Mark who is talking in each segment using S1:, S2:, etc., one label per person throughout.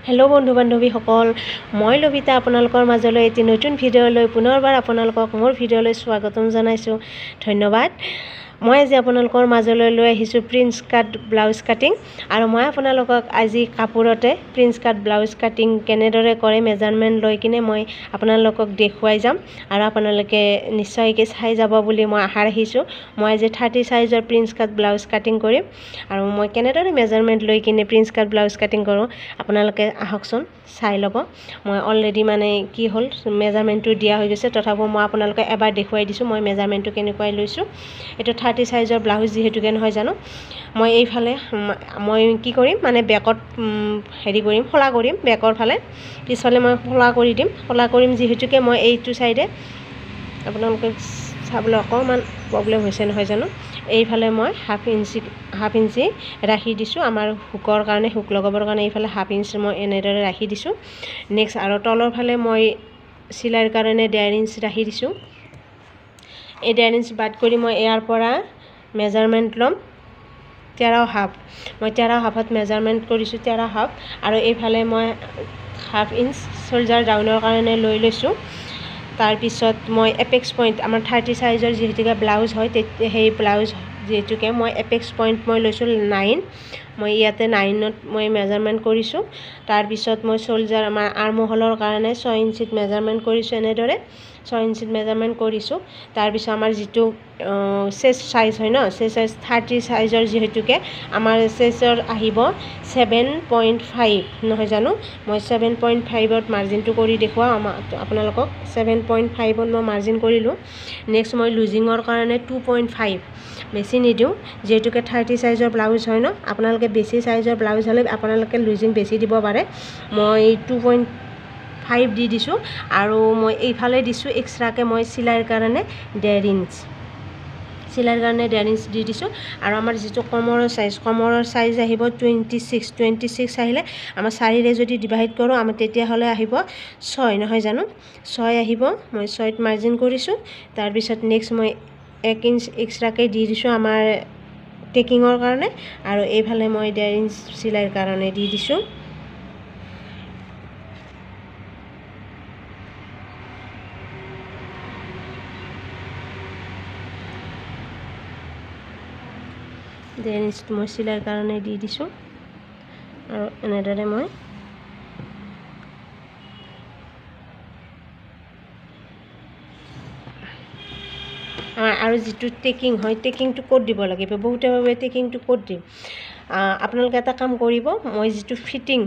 S1: Hello बंधु बान्धवीসকল মই লবিতা আপোনালোকৰ মাজলৈ এটি নতুন ভিডিঅ'লৈ পুনৰবাৰ আপোনালোকক মোৰ ভিডিঅ'লৈ স্বাগতম জনাইছো ধন্যবাদ মই আজি আপোনালোকৰ মাজলৈ লৈ আহিছো প্ৰিন্স কাট ব্লাউজ কাটিং আৰু মই আপোনালোকক আজি কাপোৰতে প্ৰিন্স কাট ব্লাউজ কাটিং কেনেদৰে কৰে মেজাৰমেন্ট লৈ কিনে মই আপোনালোকক দেখুৱাই যাম আৰু আপোনালোকে নিশ্চয়কৈ চাই যাব বুলি মই আশা ৰাখিছো মই আজি 30 সাইজৰ প্ৰিন্স কাট ব্লাউজ কাটিং কৰিম আৰু মই কেনেদৰে মেজাৰমেন্ট লৈ কিনে প্ৰিন্স কাট ব্লাউজ কাটিং কৰো আপোনালোকে আহকচোন চাই লব মই অলৰেডি মানে কি হল মেজাৰমেন্টটো দিয়া হৈ গৈছে তথাপি মই আপোনালোকে এবাৰ দেখুৱাই দিছো মই মেজাৰমেন্টটো কেনেকৈ লৈছো এটা 30 সাইজৰ ব্লাউজ যেহেতু কেন হয় জানো মই এইফালে মই কি কৰিম মানে বেকত হেৰি কৰিম ফলা কৰিম বেকৰ ফালে পিছফালে মই ফলা কৰি দিম ফলা কৰিম যেহেতুকে মই এইটো সাইডে আপোনালোকে চাবলৈ অকমান প্ৰবলেম হৈছে নহয় জানো এইফালে মই হাফ ইঞ্চি ৰাখি দিছো আমাৰ হুকৰ কাৰণে হুক লগাবৰ কাৰণে এইফালে হাফ ইঞ্চি মই এনেদৰে ৰাখি দিছো নেক্সট আৰু তলৰ ফালে মই চিলাইৰ কাৰণে 1.5 ইঞ্চি ৰাখি দিছো এই 1.5 ইঞ্চি বাদ কৰি মই ইয়াৰ পৰা মেজাৰমেন্ট লম 13 হাফ মই 13 হাফত মেজাৰমেন্ট কৰিছো 13 হাফ আৰু এইফালে মই হাফ ইঞ্চ শোল্ডাৰ ডাউনৰ কাৰণে লৈ লৈছো তাৰ পিছত মই এপেক্স পইণ্ট আমাৰ 30 সাইজৰ যেহেতুকে ব্লাউজ হয় সেই ব্লাউজ যেহেতুকে মই এপেক্স পইণ্ট মই লৈছো 9 মই ইয়াতে 9ত মই মেজাৰমেন্ট কৰিছো তাৰ পিছত মই শোল্ডাৰ আমাৰ আৰ্মহলৰ কাৰণে 6 ইঞ্চিত মেজাৰমেন্ট কৰিছো এনেদৰে 6 ইঞ্চিত মেজাৰমেন্ট কৰিছো তাৰ পিছত আমাৰ যেটো চেষ্ট সাইজ হয় ন চেষ্ট সাইজ 30 সাইজৰ যেহেতুকে আমাৰ চেষ্টৰ আহিব 7.5 নহয় জানো মই 7.5ত মাৰ্জিনটো কৰি দেখুৱা আপোনালোকক 7.5ত মই মাৰ্জিন কৰিলো নেক্সট মই লুজিংৰ কাৰণে 2.5 বেছি নিদিও যেহেতুকে 30 সাইজৰ ব্লাউজ হয় ন আপোনালোকে বেছি সাইজৰ ব্লাউজ হলে আপোনালোকে লুজিং বেছি দিব পাৰে মই 2.5 দি দিছো আৰু মই এইফালে দিছো এক্সট্ৰাকে মই চিলাইৰ কাৰণে 1.5 ইঞ্চি চিলাইৰ কাৰণে 1.5 ইঞ্চি দি দিছো আৰু আমাৰ যেটো কমৰৰ সাইজ আহিব 26 আহিলে আমাৰ 4 ৰে যদি ডিভাইড কৰো আমাৰ তেতিয়া হলে আহিব 6 নহয় জানো 6 আহিব মই 6ত মাৰ্জিন কৰিছো তাৰ পিছত নেক্সট মই 1 ইঞ্চি এক্সট্ৰাকে দি দিছো আমাৰ টেকিংৰ কাৰণে আৰু এইফালে মই 1.5 ইঞ্চি চিলাইৰ কাৰণে দি দিছো মই চিলাইৰ কাৰণে দি দিছো আৰু এনেদৰে মই আৰু যেটো টেকিং হয় টেকিংটো কোড দিব লাগিব বহুতে ভাবে টেকিংটো কোড দিম আপোনালোকে এটা কাম কৰিব মই যেটো ফিটিং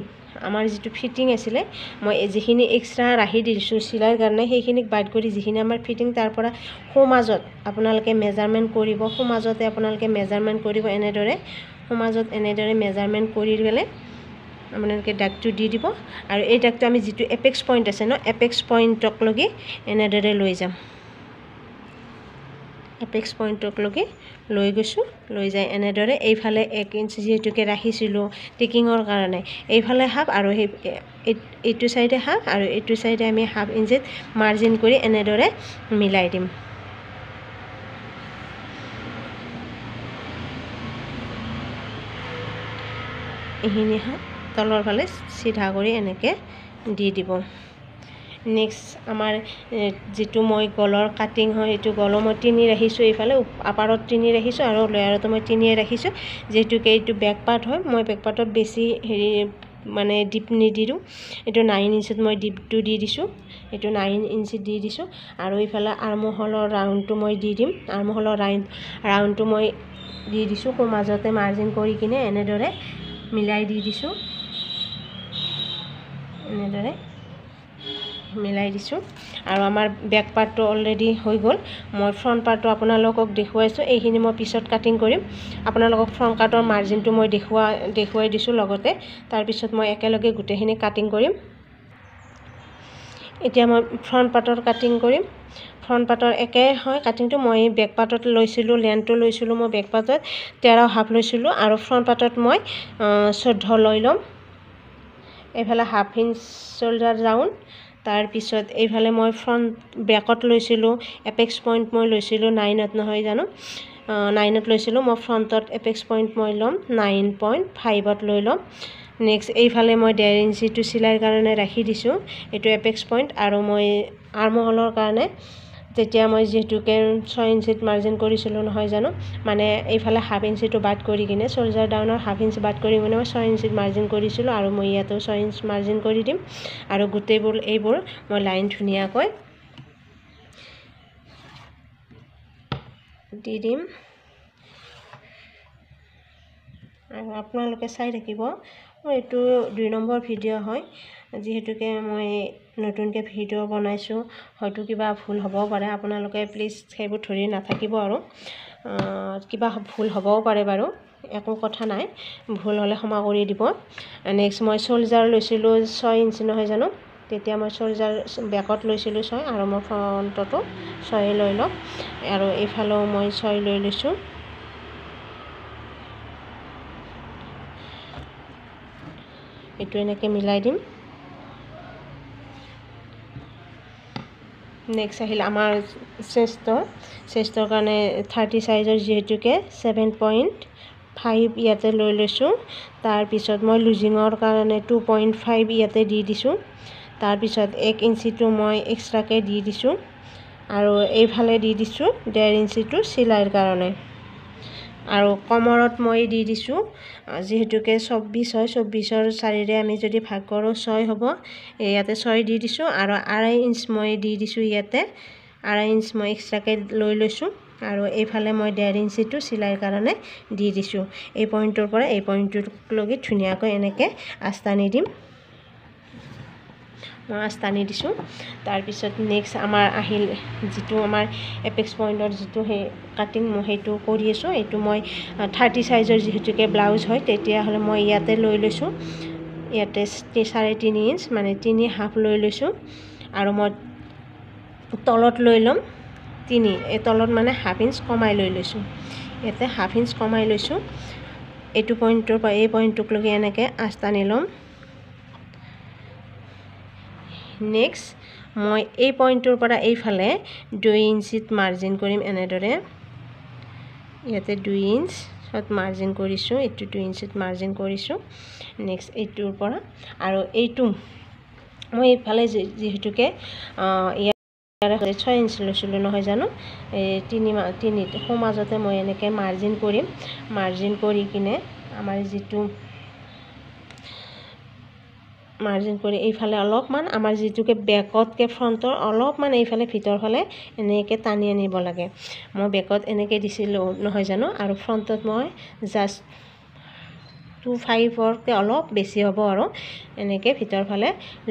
S1: আমাৰ যেটো ফিটিং আছিল মই যিখিনি এক্সট্ৰা ৰাখি দিছো চিলাইৰ কাৰণে সেইখিনিক বাদ কৰি যিখিনি আমাৰ ফিটিং তাৰ পৰা সমাজত আপোনালোকে মেজাৰমেন্ট কৰিব সমাজতে আপোনালোকে মেজাৰমেন্ট কৰিব এনেদৰে সমাজত এনেদৰে মেজাৰমেন্ট কৰি গলে আপোনালোকে ডাকটো দি দিব আৰু এই ডাকটো আমি যেটো এপেক্স পইণ্ট আছে ন এপেক্স পইণ্টক লগি এনেদৰে লৈ যাম এপেক্স পইণ্টক লগি লৈ গৈছো লৈ যায় এনেদৰে এইফালে 1 ইঞ্চি যেহেতুকে ৰাখিছিলো টেকিংৰ কাৰণে এইফালে হাফ আৰু এইটো সাইডে হাফ আৰু এইটো সাইডে আমি হাফ ইঞ্চিত মাৰ্জিন কৰি এনেদৰে মিলাই দিম এহিনি তলৰ ফালে সিধা কৰি এনেকে দি দিব নেক্সট আমাৰ যেটো মই গলৰ কাটিং হয় এটো গল মই 3 ৰাখিছো এইফালে আপাৰত 3 ৰাখিছো আৰু লয়াৰত মই 3 ৰাখিছো যেটোকে এইটো বেক পাৰ্ট হয় মই বেক পাৰ্টত বেছি হেৰি মানে ডিপ নিদিৰো এটো 9 ইঞ্চিত মই ডিপটো দি দিছো এটো 9 ইঞ্চি দি দিছো আৰু এইফালে আৰ্মহলৰ ৰাউণ্ডটো মই দি দিম আৰ্মহলৰ ৰাউণ্ডটো মই দি দিছো কো মাজতে মাৰ্জিন কৰি কিনে এনেদৰে মিলাই দি দিছো এনেদৰে মিলাই দিছো আৰু আমাৰ বেক পাৰ্টটো অলৰেডি হৈ গল মই ফ্ৰন্ট পাৰ্টটো আপোনালোকক দেখুৱাইছো এইখিনি মই পিছত কাটিং কৰিম আপোনালোকক ফ্ৰন্ট কাটৰ মাৰ্জিনটো মই দেখুৱাই দিছো লগতে তাৰ পিছত মই একেলগে গুটেখিনি কাটিং কৰিম এতিয়া মই ফ্ৰন্ট পাৰ্টৰ কাটিং কৰিম ফ্ৰন্ট পাৰ্টৰ একে হয় কাটিংটো মই বেক পাৰ্টত লৈছিলো লেন্থটো লৈছিলো মই বেক পাৰ্টত 13 হাফ লৈছিলো আৰু ফ্ৰন্ট পাৰ্টত মই 14 লৈ লম এইফালে হাফ ইঞ্চ শোল্ডাৰ ডাউন তাৰ পিছত এইফালে মই ফ্ৰন্ট বেকত লৈছিলো এপেক্স পইণ্ট মই লৈছিলো 9ত নহয় জানো 9ত লৈছিলো মই ফ্ৰন্টত এপেক্স পইণ্ট মই লম 9.5ত লৈ লম নেক্সট এইফালে মই 1.5 ইঞ্চিটো চিলাইৰ কাৰণে ৰাখি দিছোঁ এইটো এপেক্স পইণ্ট আৰু মই আৰ্মহলৰ কাৰণে তেতিয়া মই যেহেতুকে 6 ইঞ্চিত মাৰ্জিন কৰিছিলোঁ নহয় জানো মানে এইফালে 1/2 ইঞ্চিটো বাদ কৰি কিনে শোল্ডাৰ ডাউনৰ 1/2 ইঞ্চি বাদ কৰি মানে মই 6 ইঞ্চিত মাৰ্জিন কৰিছিলোঁ আৰু মই ইয়াতো 6 ইঞ্চ মাৰ্জিন কৰি দিম আৰু গোটেইবোৰ এইবোৰ মই লাইন ধুনীয়াকৈ দি দিম আৰু আপোনালোকে চাই থাকিব এইটো 2 নম্বৰ ভিডিঅ' হয় যেহেতুকে মই নতুনকৈ ভিডিঅ' বনাইছোঁ হয়তো কিবা ভুল হ'বও পাৰে আপোনালোকে প্লিজ সেইবোৰ ধৰি নাথাকিব আৰু কিবা ভুল হ'বও পাৰে বাৰু একো কথা নাই ভুল হ'লে ক্ষমা কৰি দিব নেক্সট মই শোল্ডাৰ লৈছিলোঁ 6 ইঞ্চি নহয় জানো তেতিয়া মই শোল্ডাৰ বেকত লৈছিলোঁ 6 আৰু মই ফ্ৰণ্টতো 6 লৈ লওঁ আৰু এইফালেও মই 6 লৈ লৈছোঁ এইটো এনেকৈ মিলাই দিম নেক্সট আহিল আমাৰ চেষ্টৰ কাৰণে 30 সাইজৰ যেহেতুকে 7.5 ইয়াতে লৈ লৈছোঁ তাৰপিছত মই লুজিঙৰ কাৰণে 2.5 ইয়াতে দি দিছোঁ তাৰপিছত 1 ইঞ্চিটো মই এক্সট্ৰাকৈ দি দিছোঁ আৰু এইফালে দি দিছোঁ 1.5 ইঞ্চিটো চিলাইৰ কাৰণে আৰু কমৰত মই দি দিছোঁ যেহেতুকে 24 হয় 24ৰ 4ৰে আমি যদি ভাগ কৰোঁ 6 হ'ব ইয়াতে 6 দি দিছোঁ আৰু 2.5 ইঞ্চ মই দি দিছোঁ ইয়াতে 2.5 ইঞ্চ মই এক্সট্ৰাকৈ লৈ লৈছোঁ আৰু এইফালে মই 1.5 ইঞ্চিটো চিলাইৰ কাৰণে দি দিছোঁ এই পইণ্টৰ পৰা এই পইণ্টটোলৈকে ধুনীয়াকৈ এনেকৈ আস্তানি দিম মই আস্তানি দিছোঁ তাৰপিছত নেক্সট আমাৰ আহিল যিটো আমাৰ এপেক্স পইণ্টৰ যিটো সেই কাটিং মই সেইটো কৰি আছোঁ এইটো মই 30 সাইজৰ যেহেতুকে ব্লাউজ হয় তেতিয়াহ'লে মই ইয়াতে লৈ লৈছোঁ ইয়াতে 3.5 ইঞ্চ মানে 3.5 লৈ লৈছোঁ আৰু মই তলত লৈ ল'ম 3 এই তলত মানে 1/2 ইঞ্চ কমাই লৈ লৈছোঁ ইয়াতে 1/2 ইঞ্চ কমাই লৈছোঁ এইটো পইণ্টৰ পৰা এই পইণ্টটোলৈকে এনেকৈ আস্তানি ল'ম নেক্সট মই এই পইণ্টৰ পৰা এইফালে 2 ইঞ্চিত মাৰ্জিন কৰিম এনেদৰে ইয়াতে 2 ইঞ্চত মাৰ্জিন কৰিছোঁ এইটো 2 ইঞ্চিত মাৰ্জিন কৰিছোঁ নেক্সট এইটোৰ পৰা আৰু এইটো মই এইফালে যেহেতুকে 6 ইঞ্চি লৈছিলোঁ নহয় জানো এই 3 মাজতে মই এনেকৈ মাৰ্জিন কৰিম মাৰ্জিন কৰি কিনে আমাৰ যিটো মাৰ্জিন কৰি এইফালে অলপমান আমাৰ যেটোকে বেকতকে ফ্ৰণ্টৰ অলপমান এইফালে ভিতৰ ফালে এনেকৈ টানি আনিব লাগে মই বেকত এনেকৈ দিছিলোঁ নহয় জানো আৰু ফ্ৰণ্টত মই জাষ্ট 2.5ৰকে অলপ বেছি হ'ব আৰু এনেকৈ ভিতৰ ফালে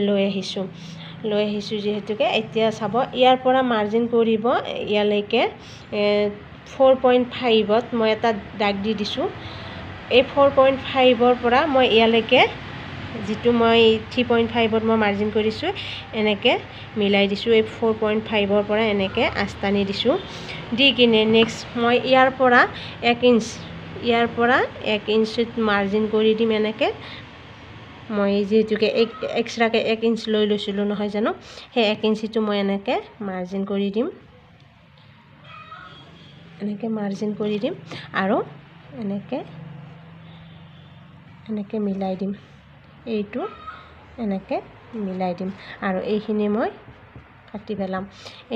S1: লৈ আহিছোঁ যেহেতুকে এতিয়া চাব ইয়াৰ পৰা মাৰ্জিন কৰিব ইয়ালৈকে 4.5ত মই এটা দাগ দি দিছোঁ এই 4.5ৰ পৰা মই ইয়ালৈকে যিটো মই 3.5ত মই মাৰ্জিন কৰিছোঁ এনেকৈ মিলাই দিছোঁ এই 4.5ৰ পৰা এনেকৈ আস্তানি দিছোঁ দি কিনে নেক্সট মই ইয়াৰ পৰা 1 ইঞ্চিত মাৰ্জিন কৰি দিম এনেকৈ মই যেহেতুকে এক্সট্ৰাকৈ 1 ইঞ্চ লৈ লৈছিলোঁ নহয় জানো সেই 1 ইঞ্চিটো মই এনেকৈ মাৰ্জিন কৰি দিম আৰু এনেকৈ মিলাই দিম এইটো এনেকৈ মিলাই দিম আৰু এইখিনি মই কাটি পেলাম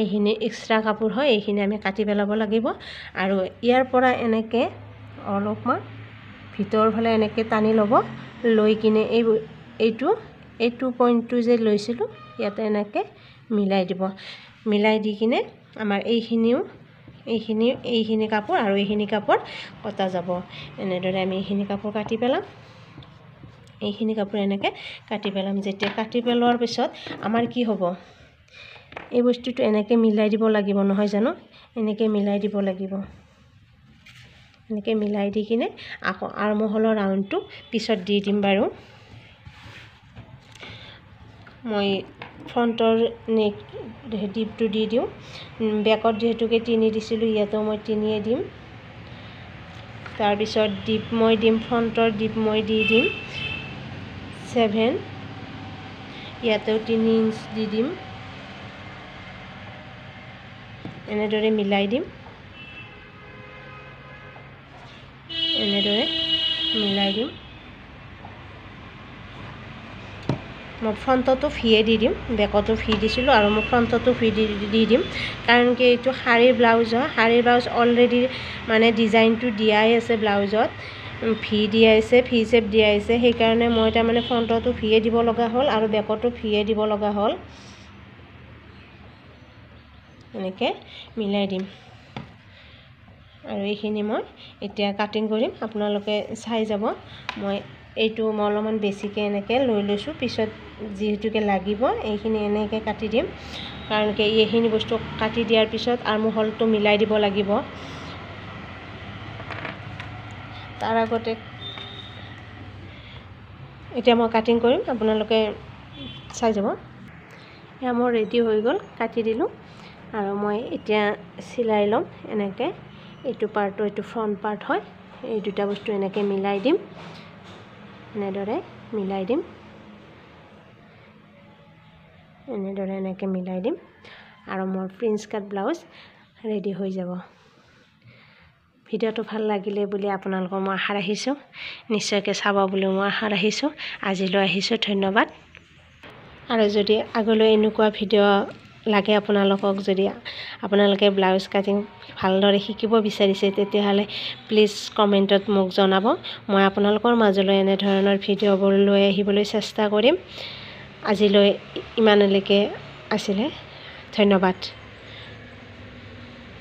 S1: এইখিনি এক্সট্ৰা কাপোৰ হয় এইখিনি আমি কাটি পেলাব লাগিব আৰু ইয়াৰ পৰা এনেকৈ অলপমান ভিতৰ ফালে এনেকৈ টানি ল'ব লৈ কিনে এইটো পইণ্টটো যে লৈছিলোঁ ইয়াতে এনেকৈ মিলাই দি কিনে আমাৰ এইখিনি কাপোৰ আৰু এইখিনি কাপোৰ কটা যাব এনেদৰে আমি এইখিনি কাপোৰ কাটি পেলাম এইখিনি কাপোৰ এনেকৈ কাটি পেলাম যেতিয়া কাটি পেলোৱাৰ পিছত আমাৰ কি হ'ব এই বস্তুটো এনেকৈ মিলাই দিব লাগিব নহয় জানো এনেকৈ মিলাই দিব লাগিব এনেকৈ মিলাই দি কিনে আকৌ আৰ্মহলৰ ৰাউণ্ডটো পিছত দি দিম বাৰু মই ফ্ৰণ্টৰ নেক ডিপটো দি দিওঁ বেকত যেহেতুকে 3 দিছিলোঁ ইয়াতো মই 3 দিম তাৰপিছত ডিপ মই দিম ফ্ৰণ্টৰ ডিপ মই দি দিম 7 ইয়াতেও 3 ইঞ্চ দি দিম এনেদৰে মিলাই দিম মই ফ্ৰণ্টতো ভিয়ে দি দিম, বেকতো ভি দিছিলোঁ আৰু মই ফ্ৰণ্টতো ভি দি দিম, কাৰণ কি এইটো শাড়ীৰ ব্লাউজ হয়। শাড়ীৰ ব্লাউজ অলৰেডি মানে ডিজাইনটো দিয়াই আছে ব্লাউজত, ভি দিয়া আছে, ভি চেপ দিয়া আছে, সেইকাৰণে মই তাৰমানে ফ্ৰণ্টতো ভিয়ে দিব লগা হ'ল আৰু বেকতো ভিয়ে দিব লগা হ'ল। এনেকৈ মিলাই দিম আৰু এইখিনি মই এতিয়া কাটিং কৰিম, আপোনালোকে চাই যাব। মই অলপমান বেছিকৈ এনেকৈ লৈ লৈছোঁ, পিছত যিহেতুকে লাগিব এইখিনি এনেকৈ কাটি দিম, কাৰণ কি এইখিনি বস্তু কাটি দিয়াৰ পিছত আৰ্মহোলটো মিলাই দিব লাগিব। তাৰ আগতে এতিয়া মই কাটিং কৰিম, আপোনালোকে চাই যাব। এয়া মোৰ ৰেডি হৈ গ'ল, কাটি দিলোঁ আৰু মই এতিয়া চিলাই ল'ম। এনেকৈ এইটো পাৰ্টটো এইটো ফ্ৰণ্ট পাৰ্ট হয়, এই দুটা বস্তু এনেকৈ মিলাই দিম, এনেদৰে মিলাই দিম, এনেকৈ মিলাই দিম আৰু মোৰ প্ৰিন্স কাট ব্লাউজ ৰেডি হৈ যাব। ভিডিঅ'টো ভাল লাগিলে বুলি আপোনালোকৰ মই আশা ৰাখিছোঁ, নিশ্চয়কৈ চাব বুলি মই আশা ৰাখিছোঁ। আজিলৈ আহিছোঁ, ধন্যবাদ। আৰু যদি আগলৈ এনেকুৱা ভিডিঅ' লাগে আপোনালোকক, যদি আপোনালোকে ব্লাউজ কাটিং ভালদৰে শিকিব বিচাৰিছে, তেতিয়াহ'লে প্লিজ কমেণ্টত মোক জনাব। মই আপোনালোকৰ মাজলৈ এনেধৰণৰ ভিডিঅ'বোৰ লৈ আহিবলৈ চেষ্টা কৰিম। আজিলৈ ইমানলৈকে আছিলে, ধন্যবাদ।